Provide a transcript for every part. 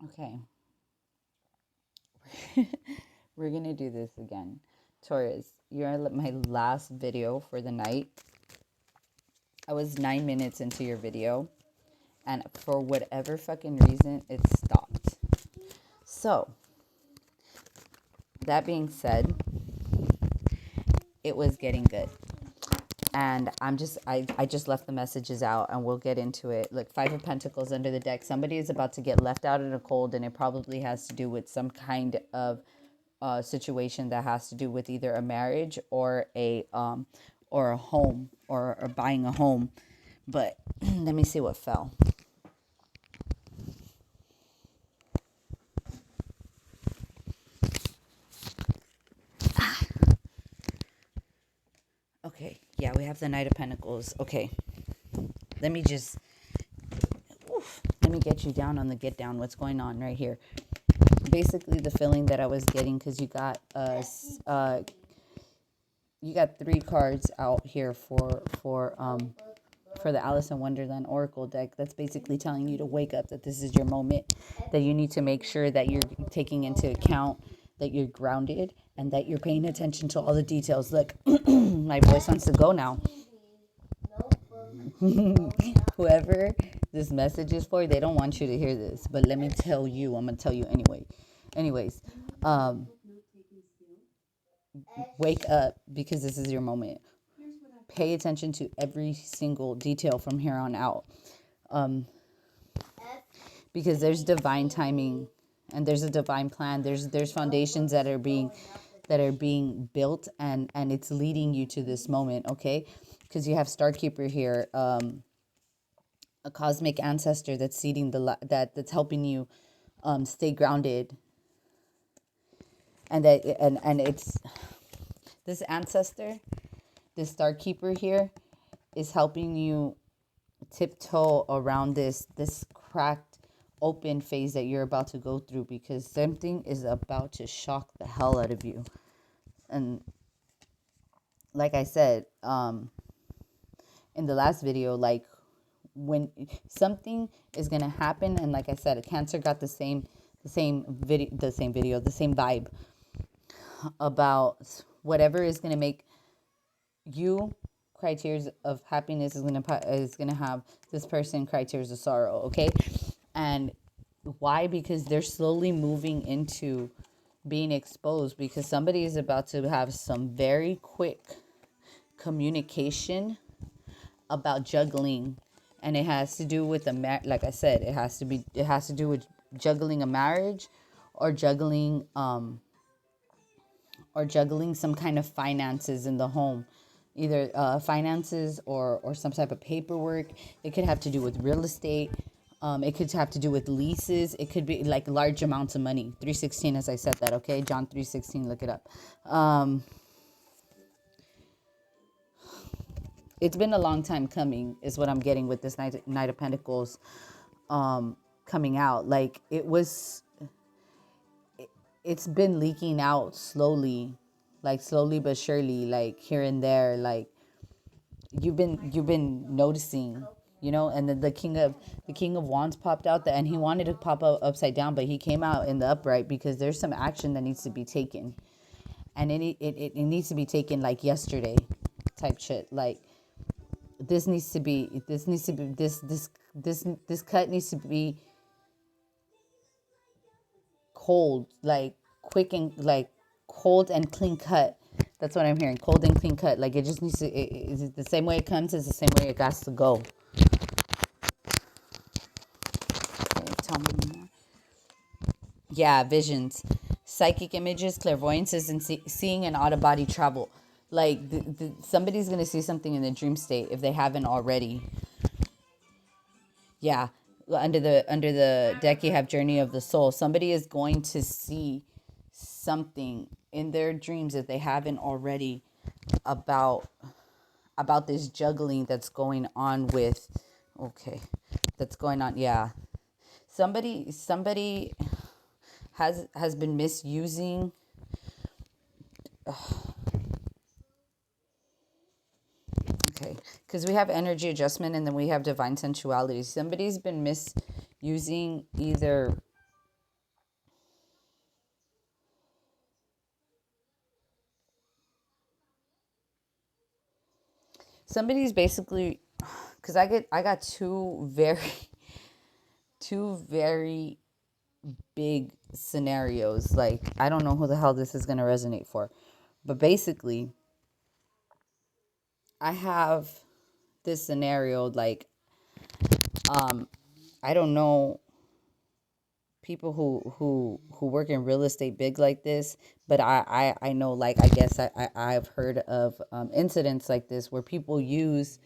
Okay. We're going to do this again. Taurus, you're my last video for the night. I was 9 minutes into your video, and for whatever fucking reason, it stopped. So, that being said, it was getting good. And I just left the messages out and we'll get into it. Look, Five of Pentacles under the deck. Somebody is about to get left out in the cold, and it probably has to do with some kind of situation that has to do with either a marriage or a home or buying a home. But let me see what fell. Okay, yeah, we have the Knight of Pentacles. Okay, let me just let me get you down on the get down. What's going on right here? Basically, the feeling that I was getting, because you got three cards out here for the Alice in Wonderland Oracle deck. That's basically telling you to wake up, that this is your moment, that you need to make sure that you're taking into account that you're grounded and that you're paying attention to all the details. Look, my voice wants to go now. Whoever this message is for, they don't want you to hear this, but let me tell you, I'm going to tell you anyway. Anyways, wake up, because this is your moment. Pay attention to every single detail from here on out, because there's divine timing and there's a divine plan. There's foundations that are being built, and it's leading you to this moment. Okay, because you have Starkeeper here, a cosmic ancestor that's seeding that's helping you stay grounded, and it's this ancestor, this Starkeeper here, is helping you tiptoe around this cracked open phase that you're about to go through, because something is about to shock the hell out of you. And like I said in the last video, like, when something is going to happen, and like I said, a Cancer got the same vibe about whatever is going to make you criteria of happiness is gonna have this person criteria of sorrow. Okay, and why? Because they're slowly moving into being exposed, because somebody is about to have some very quick communication about juggling, and it has to do with like I said, it has to do with juggling a marriage, or juggling some kind of finances in the home, either finances or some type of paperwork. It could have to do with real estate. It could have to do with leases. It could be like large amounts of money. 3:16, as I said that, okay? John 3:16, look it up. It's been a long time coming, is what I'm getting with this Knight of Pentacles coming out. Like, it's been leaking out slowly but surely, like here and there. Like, you've been noticing, and then the king of wands popped out, and he wanted to pop up upside down, but he came out in the upright, because there's some action that needs to be taken, and it needs to be taken like yesterday type shit. Like, this cut needs to be cold, like quick, and like cold and clean cut. That's what I'm hearing. Cold and clean cut. Like, it just needs to, the same way it comes is the same way it has to go. Okay, tell me more. Yeah, visions, psychic images, clairvoyances, and seeing and out-of-body travel. Like, somebody's going to see something in the dream state if they haven't already. Yeah, under the deck you have Journey of the Soul. Somebody is going to see something in their dreams if they haven't already, about this juggling that's going on with, okay, that's going on. Yeah, somebody has been misusing. Okay, because we have energy adjustment, and then we have divine sensuality. Somebody's been misusing either Somebody's basically, because I got two very big scenarios. Like, I don't know who the hell this is going to resonate for, but basically I have this scenario, like, I don't know people who work in real estate big like this, but I know, like, I guess I've heard of incidents like this where people use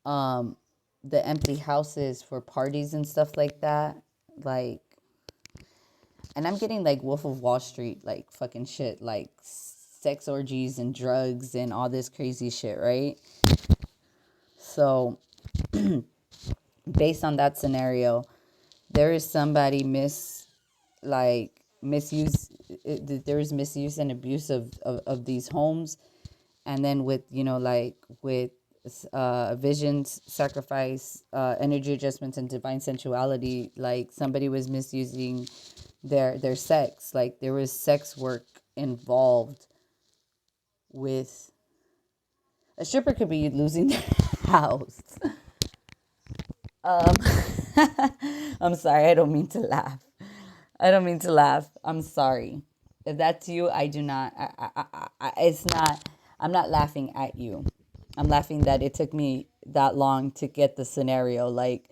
um the empty houses for parties and stuff like that, like, and I'm getting like Wolf of Wall Street, like, fucking shit, like sex orgies and drugs and all this crazy shit, right? So based on that scenario, there is somebody misuse, there is misuse and abuse of these homes. And then with, like, with visions, sacrifice, energy adjustments, and divine sensuality, like, somebody was misusing their sex. Like, there was sex work involved with a stripper. Could be losing their house. um I'm sorry, I don't mean to laugh. I'm sorry. If that's you, I do not. It's not. I'm not laughing at you. I'm laughing that it took me that long to get the scenario. Like,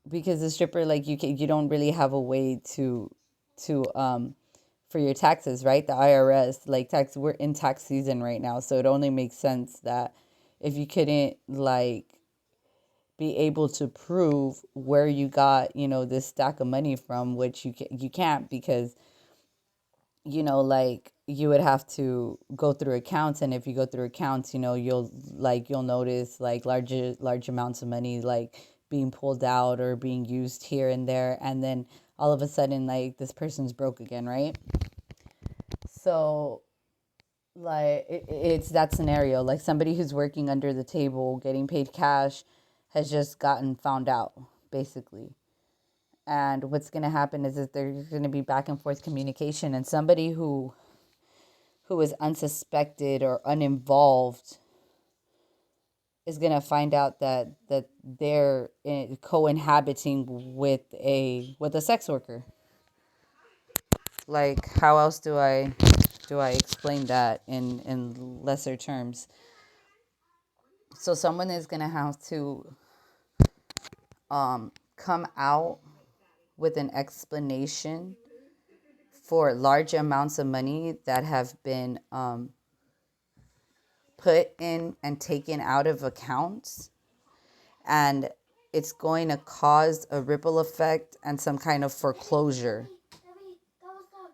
because the stripper, like, you don't really have a way to for your taxes, right? The IRS, like, we're in tax season right now, so it only makes sense that if you couldn't, like, be able to prove where you got, this stack of money from, which you can't, because, like, you would have to go through accounts, and if you go through accounts, you'll notice, like, large amounts of money, like, being pulled out or being used here and there, and then all of a sudden, like, this person's broke again, right? So, like, it's that scenario, like, somebody who's working under the table getting paid cash has just gotten found out, basically. And what's going to happen is that there's going to be back and forth communication, and somebody who is unsuspected or uninvolved is going to find out that they're co-inhabiting with a sex worker. Like, how else do I explain that in lesser terms? So someone is going to have to come out with an explanation for large amounts of money that have been put in and taken out of accounts, and it's going to cause a ripple effect and some kind of foreclosure,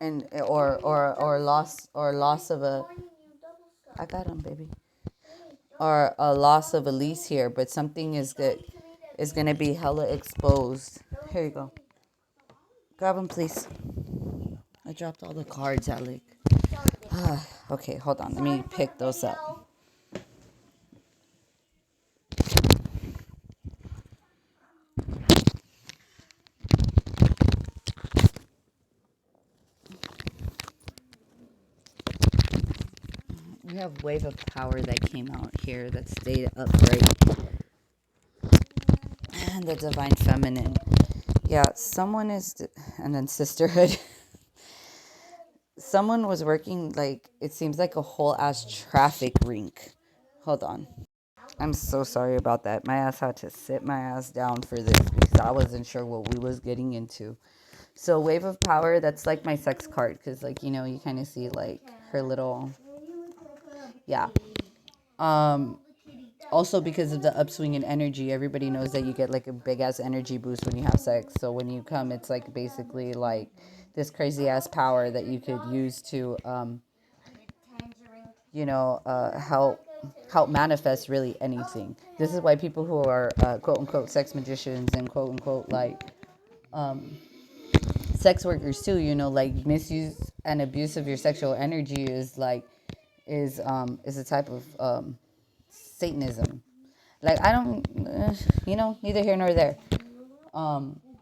and or loss of a, I got him, baby, or a loss of a lease here, but something is going to be hella exposed. Here you go. Grab him, please. I dropped all the cards, Alec. Okay, hold on. Let me pick those up. We have Wave of Power that came out here that stayed upright. And the Divine Feminine. Yeah, someone is... And then Sisterhood. Someone was working, like, it seems like a whole ass traffic rink. Hold on. I'm so sorry about that. My ass had to sit my ass down for this because I wasn't sure what we was getting into. So Wave of Power, that's like my sex card, because, like, you kind of see, like, her little... Yeah. Also, because of the upswing in energy, everybody knows that you get, like, a big ass energy boost when you have sex. So when you come, it's like basically like this crazy ass power that you could use to help manifest really anything. This is why people who are quote unquote sex magicians and quote unquote, like, sex workers too, like, misuse and abuse of your sexual energy is a type of Satanism. Like, I don't, neither here nor there.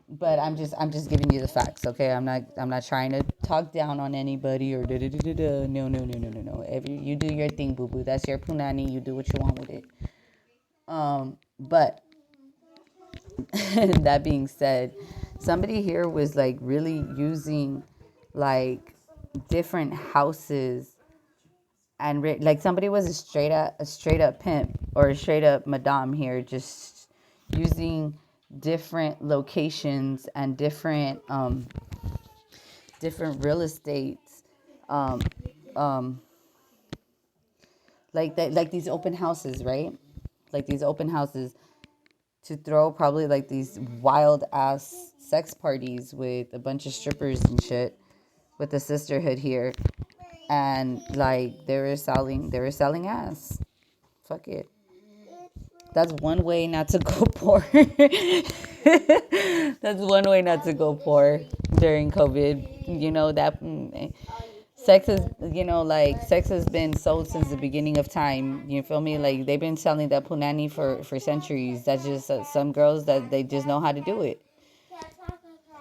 But I'm just giving you the facts, okay? I'm not trying to talk down on anybody or da da da da da. No, no, no, no, no, no. You do your thing, boo boo. That's your punani. You do what you want with it. But that being said, somebody here was like really using like different houses and like somebody was a straight up pimp or a straight up madame here, just using different locations and different real estates, um, um, like that, like these open houses, right? Like these open houses to throw probably like these wild ass sex parties with a bunch of strippers and shit with the sisterhood here, and like they were selling ass. Fuck it. That's one way not to go poor. That's one way not to go poor during COVID. That sex is, like sex has been sold since the beginning of time. You feel me? Like they've been selling that punani for centuries. That's just some girls that they just know how to do it,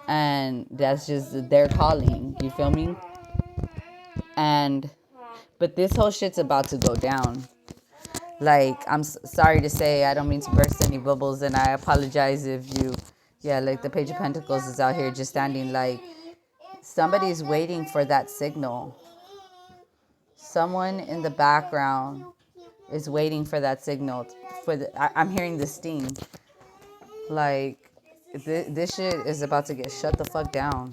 and that's just their calling. You feel me? And but this whole shit's about to go down. Like, I'm sorry to say, I don't mean to burst any bubbles, and I apologize if you, yeah, like the Page of Pentacles is out here just standing like somebody's waiting for that signal. Someone in the background is waiting for that signal. I'm hearing the steam. Like, this shit is about to get shut the fuck down.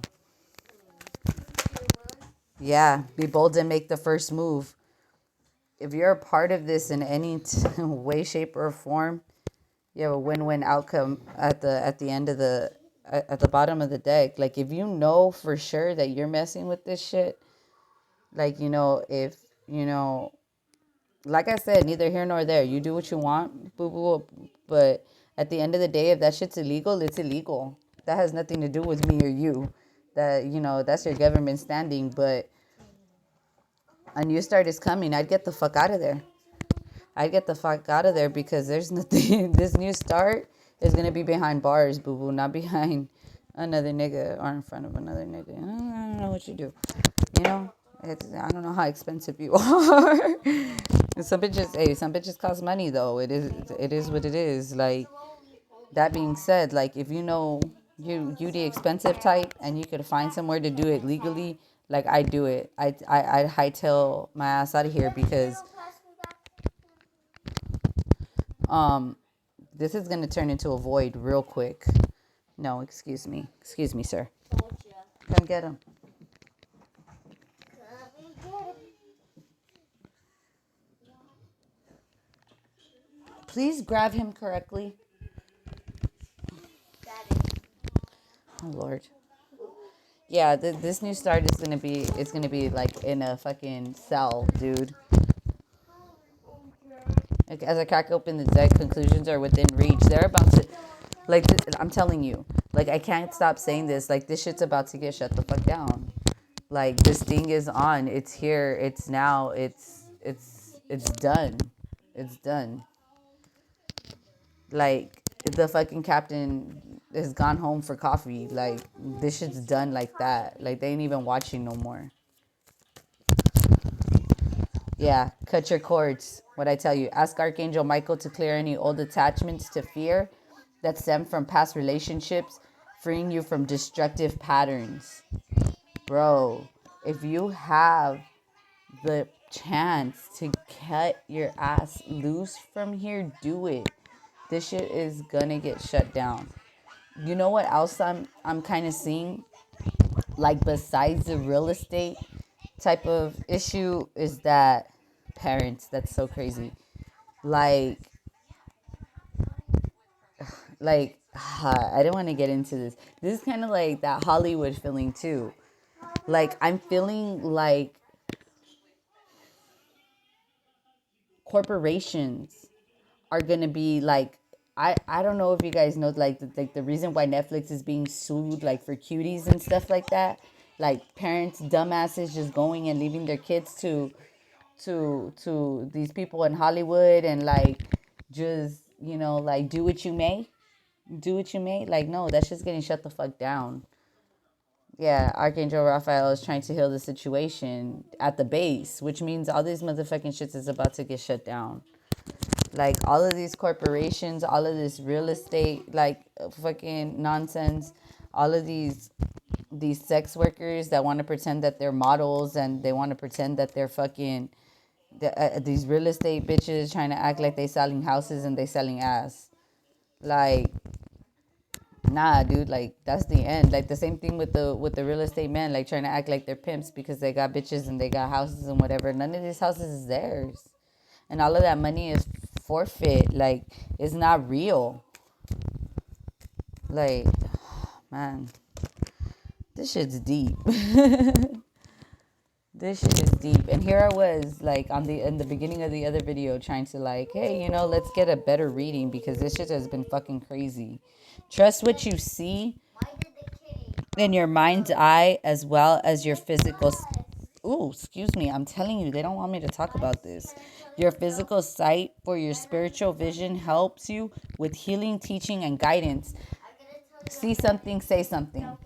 Yeah, be bold and make the first move. If you're a part of this in any way, shape, or form, you have a win-win outcome at the end of at the bottom of the deck. Like if you know for sure that you're messing with this shit, like if like I said, neither here nor there. You do what you want, boo boo. But at the end of the day, if that shit's illegal, it's illegal. That has nothing to do with me or you. That's your government standing. But a new start is coming. I'd get the fuck out of there. I'd get the fuck out of there because there's nothing. This new start is gonna be behind bars, boo boo, not behind another nigga or in front of another nigga. I don't know what you do. You know, I don't know how expensive you are. Some bitches cost money though. It is what it is. Like that being said, like if you the expensive type and you could find somewhere to do it legally, like I do it. I'd hightail my ass out of here because um this is gonna turn into a void real quick. No, excuse me, sir. Come get him. Please grab him correctly. Oh Lord. Yeah, this new start is gonna be. It's gonna be like in a fucking cell, dude. Like, as I crack open the deck, conclusions are within reach. They're about to, like, I'm telling you, like, I can't stop saying this. Like, this shit's about to get shut the fuck down. Like, this thing is on. It's here. It's now. It's done. It's done. Like, the fucking captain has gone home for coffee. Like, this shit's done like that. Like, they ain't even watching no more. Yeah, cut your cords. What I tell you. Ask Archangel Michael to clear any old attachments to fear that stem from past relationships, freeing you from destructive patterns. Bro, if you have the chance to cut your ass loose from here, do it. This shit is gonna get shut down. You know what else I'm kind of seeing? Like besides the real estate type of issue is that parents, that's so crazy. Like I don't want to get into this. This is kind of like that Hollywood feeling too. Like I'm feeling like corporations are gonna be like, I don't know if you guys know, like the reason why Netflix is being sued like for cuties and stuff like that. Like parents, dumbasses, just going and leaving their kids to these people in Hollywood and like just like do what you may. Do what you may. Like, no, that shit's getting shut the fuck down. Yeah, Archangel Raphael is trying to heal the situation at the base, which means all these motherfucking shits is about to get shut down. Like, all of these corporations, all of this real estate, like, fucking nonsense, all of these sex workers that want to pretend that they're models and they want to pretend that they're fucking these real estate bitches trying to act like they selling houses and they selling ass. Like, nah, dude, like that's the end. Like the same thing with the real estate men, like trying to act like they're pimps because they got bitches and they got houses and whatever. None of these houses is theirs. And all of that money is forfeit. Like, it's not real. Like, man, this shit's deep. This shit is deep. And here I was, like, in the beginning of the other video, trying to, like, hey, let's get a better reading because this shit has been fucking crazy. Trust what you see in your mind's eye as well as your physical. Ooh, excuse me. I'm telling you, they don't want me to talk about this. Your physical sight for your spiritual vision helps you with healing, teaching, and guidance. See something, say something.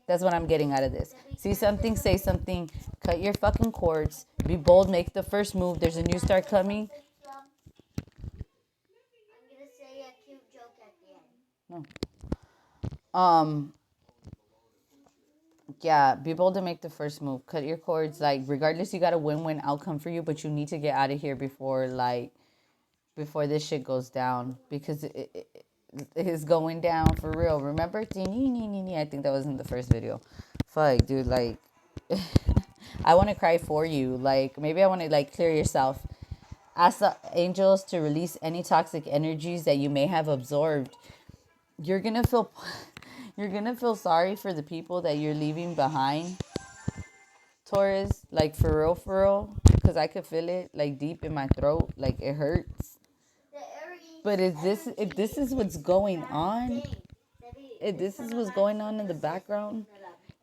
That's what I'm getting out of this. See something, say something, cut your fucking cords, be bold, make the first move. There's a new start coming. No. Yeah, be bold and make the first move. Cut your cords. Like, regardless, you got a win-win outcome for you, but you need to get out of here before before this shit goes down, because it is going down for real. Remember? I think that was in the first video. Fuck, dude, like, I want to cry for you. Like, maybe I want to, like, clear yourself. Ask the angels to release any toxic energies that you may have absorbed. You're gonna feel you're gonna feel sorry for the people that you're leaving behind, Taurus. Like, for real, because I could feel it, like, deep in my throat. Like, it hurts. But if this is what's going on, if this is what's going on in the background,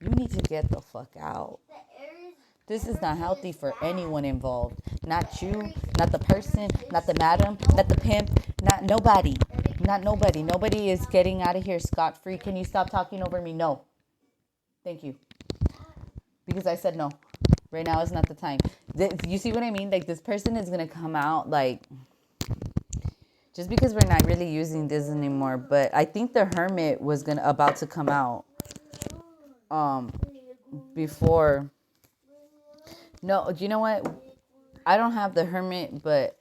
you need to get the fuck out. This is not healthy for anyone involved. Not you, not the person, not the madam, not the pimp, not nobody. Not nobody. Nobody is getting out of here scot-free. Can you stop talking over me? No. Thank you. Because I said no. Right now is not the time. You see what I mean? Like, this person is going to come out, like, just because we're not really using this anymore. But I think the Hermit was about to come out before. No, you know what? I don't have the Hermit, but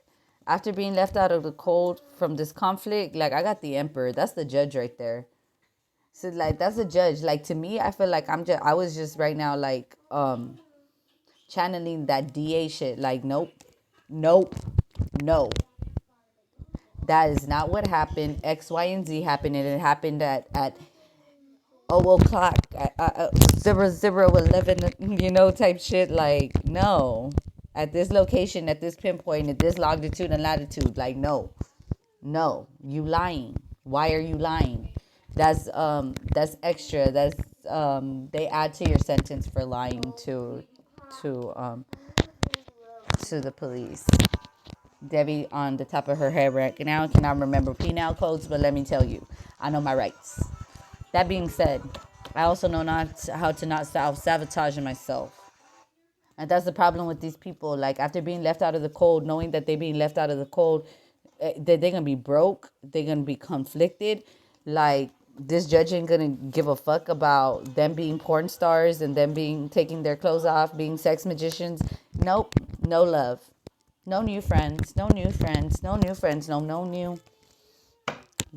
after being left out of the cold from this conflict, like, I got the Emperor. That's the judge right there. So, like, that's a judge. Like, to me, I feel like I was just right now, like, channeling that DA shit. Like, nope, no. That is not what happened. X, Y, and Z happened, and it happened at 0 o'clock, 0011, type shit. Like, no. At this location, at this pinpoint, at this longitude and latitude. Like, no. You lying. Why are you lying? That's extra. That's they add to your sentence for lying to the police. Debbie on the top of her head right now cannot remember penal codes, but let me tell you, I know my rights. That being said, I also know how to not self-sabotage myself. And that's the problem with these people. Like, after being left out of the cold, knowing that they're being left out of the cold, that they're going to be broke, they're going to be conflicted. Like, this judge ain't going to give a fuck about them being porn stars and them taking their clothes off, being sex magicians. Nope, no love. No new friends, no new friends, no new friends, no new.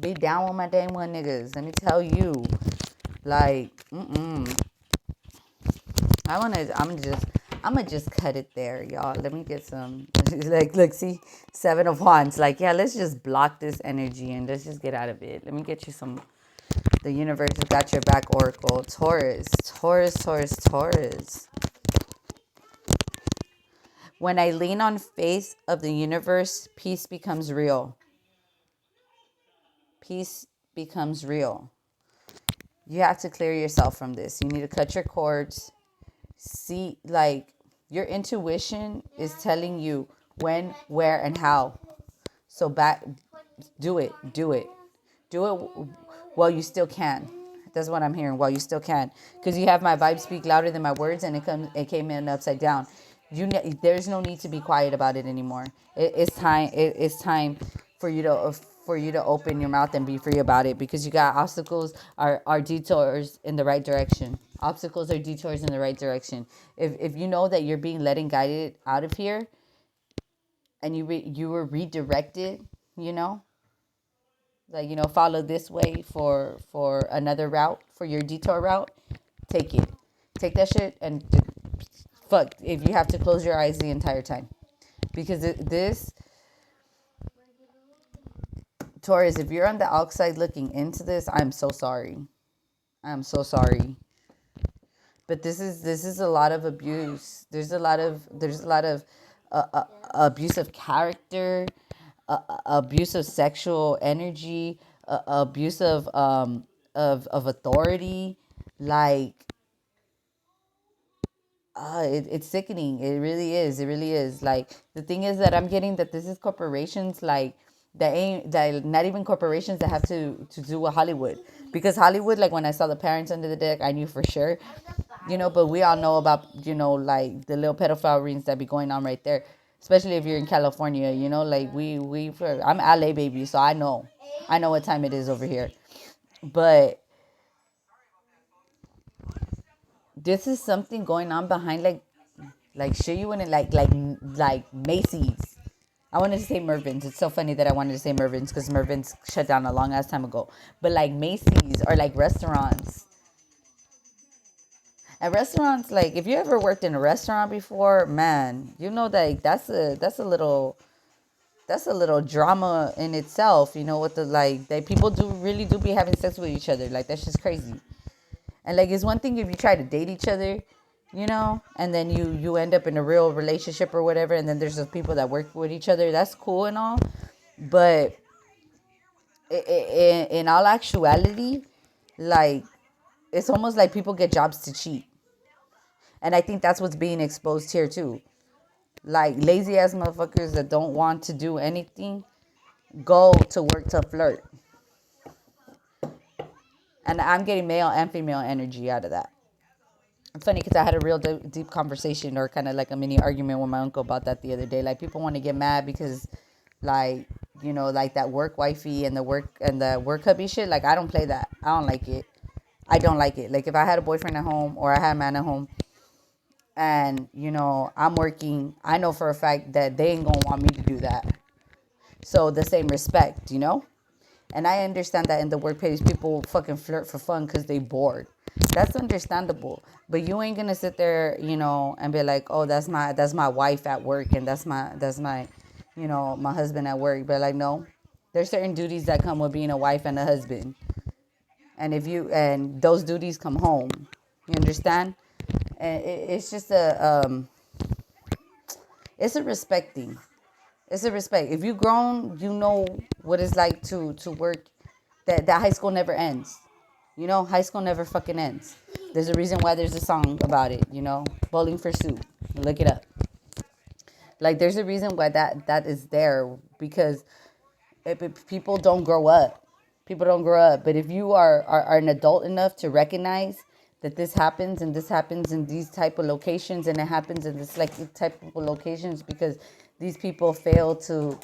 Be down with my day one niggas. Let me tell you. Like, I'm gonna just cut it there, y'all. Let me get some, like, look, see, 7 of Wands. Like, yeah, let's just block this energy and let's just get out of it. Let me get you some, the universe has got your back, Oracle. Taurus. When I lean on faith of the universe, peace becomes real. Peace becomes real. You have to clear yourself from this. You need to cut your cords. See, like, your intuition is telling you when, where, and how. So do it. while you still can. That's what I'm hearing. While you still can, because you have my vibes speak louder than my words, and it came in upside down. There's no need to be quiet about it anymore. It's time. It's time for you to open your mouth and be free about it, because you got obstacles are detours in the right direction. Obstacles are detours in the right direction. If you know that you're being led and guided out of here, and you were redirected, you know, like, follow this way for another route, for your detour route. Take that shit, and fuck if you have to close your eyes the entire time, because this Taurus, if you're on the outside looking into this, I'm so sorry. I'm so sorry. But this is a lot of abuse. There's a lot of abuse of character, abuse of sexual energy, abuse of authority. Like, it's sickening. It really is. It really is. Like, the thing is that I'm getting that this is corporations, like, that not even corporations that have to do with Hollywood, because Hollywood, like, when I saw the parents under the deck, I knew for sure, but we all know about, like, the little pedophile rings that be going on right there, especially if you're in California, like, I'm LA baby, so I know what time it is over here. But this is something going on behind, like shit you wouldn't, like Macy's. I wanted to say Mervyn's. It's so funny that I wanted to say Mervyn's, because Mervyn's shut down a long ass time ago. But like Macy's, or like restaurants. And restaurants, like, if you ever worked in a restaurant before, man, you know that that's a little drama in itself. With the, like, that people really do be having sex with each other. Like, that's just crazy. And like, it's one thing if you try to date each other, and then you end up in a real relationship or whatever, and then there's those people that work with each other. That's cool and all, but in all actuality, like, it's almost like people get jobs to cheat. And I think that's what's being exposed here too. Like, lazy ass motherfuckers that don't want to do anything go to work to flirt. And I'm getting male and female energy out of that. It's funny because I had a real deep conversation, or kind of like a mini argument with my uncle about that the other day. Like, people want to get mad because, like, like that work wifey and the work hubby shit. Like, I don't play that. I don't like it. I don't like it. Like, if I had a boyfriend at home, or I had a man at home, and, I'm working, I know for a fact that they ain't gonna want me to do that. So the same respect, And I understand that in the workplace, people fucking flirt for fun because they bored. That's understandable. But you ain't gonna sit there, and be like, oh, that's my wife at work, and that's my my husband at work. But like, no, there's certain duties that come with being a wife and a husband. And those duties come home. You understand? And it's just it's a respect thing. It's a respect. If you grown, you know what it's like to work. That high school never ends. High school never fucking ends. There's a reason why there's a song about it. Bowling for Soup. Look it up. Like, there's a reason why that is there, because if people don't grow up. People don't grow up. But if you are an adult enough to recognize that this happens, and this happens in these type of locations, and it happens in this, like, type of locations because these people fail to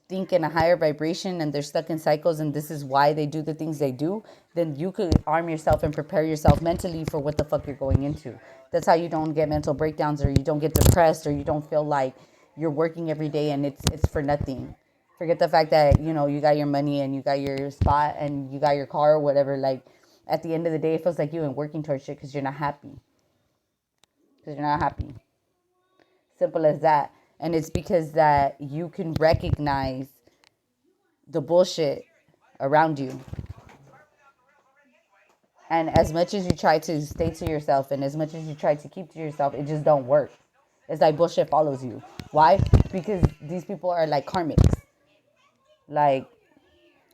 think in a higher vibration, and they're stuck in cycles, and this is why they do the things they do, then you could arm yourself and prepare yourself mentally for what the fuck you're going into. That's how you don't get mental breakdowns, or you don't get depressed, or you don't feel like you're working every day and it's for nothing. Forget the fact that, you got your money, and you got your spot, and you got your car or whatever. Like, at the end of the day, it feels like you ain't working towards shit because you're not happy. Simple as that. And it's because that you can recognize the bullshit around you. And as much as you try to stay to yourself, and as much as you try to keep to yourself, it just don't work. It's like bullshit follows you. Why? Because these people are like karmics. Like,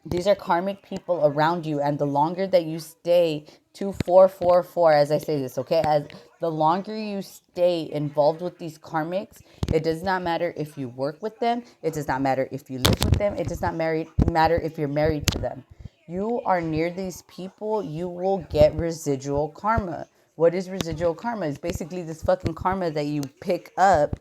these are karmic people around you, and the longer that you stay 2444, as I say this, okay, as the longer you stay involved with these karmics, it does not matter if you work with them, it does not matter if you live with them, it does not matter if you're married to them. you are near these people, you will get residual karma. What is residual karma? It's basically this fucking karma that you pick up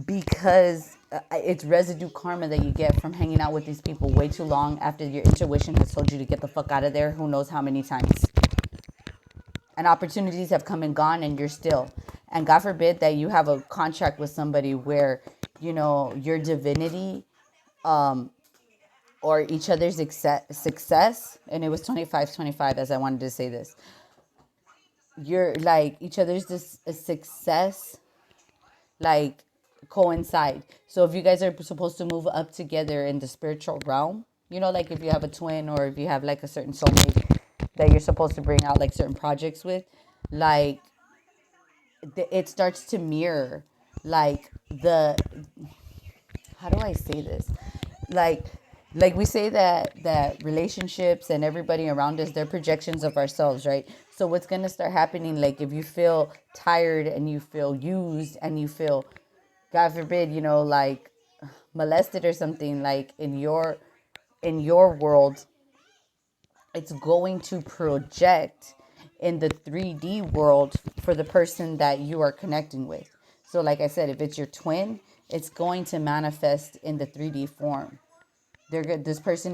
because it's residue karma that you get from hanging out with these people way too long after your intuition has told you to get the fuck out of there who knows how many times. And opportunities have come and gone and you're still. And God forbid that you have a contract with somebody where, your divinity or each other's success, and it was 25-25 as I wanted to say this. You're like each other's success like coincide. So if you guys are supposed to move up together in the spiritual realm, like if you have a twin or if you have like a certain soulmate that you're supposed to bring out like certain projects with, like it starts to mirror like the, how do I say this? Like like we say that relationships and everybody around us, they're projections of ourselves, right? So what's going to start happening, like if you feel tired and you feel used and you feel, God forbid, like molested or something, like in your world, it's going to project in the 3D world for the person that you are connecting with. So like I said, if it's your twin, it's going to manifest in the 3D form. This person is